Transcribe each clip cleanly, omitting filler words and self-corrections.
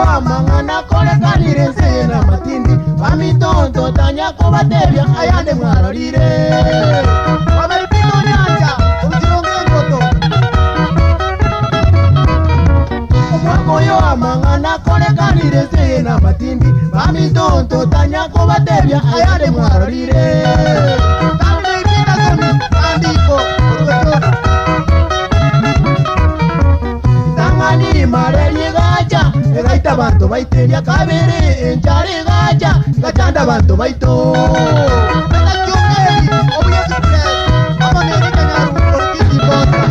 amang'ana korekanire nse na matindi bamitonto tanya kubatebya ayande mwarorire bamaripito nyanja urujironge ngoto omwakoyo amang'ana korekanire nse na matindi bamitonto tanya kubatebya ayande mwarorire tamipita somi andiko urugoto tangani mareri gacha egaita abantu baiteria kabere enchari gacha gachanda abantu baito nada chungeri obuyezi amanere kanyaru porkiti bota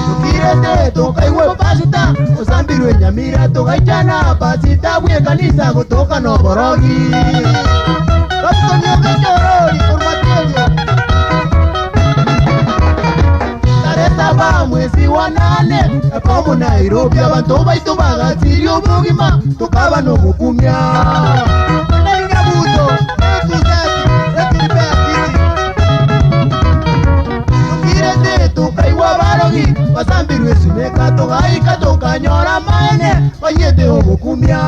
tukirete tokaiwe pasita osambirwe nyamira tokaichana pasita bwe kanisa kutoka no borogi kapsonyo gachorori formaterio mwezi wa nane akomu Nairobi abantu baitu bagatirio ubugima tukaba no mukumya nenga buto etuzati etibea kiti tukirete tukaiwa barogi basambirwe suneka togaika tokanyora maene bayete omukumya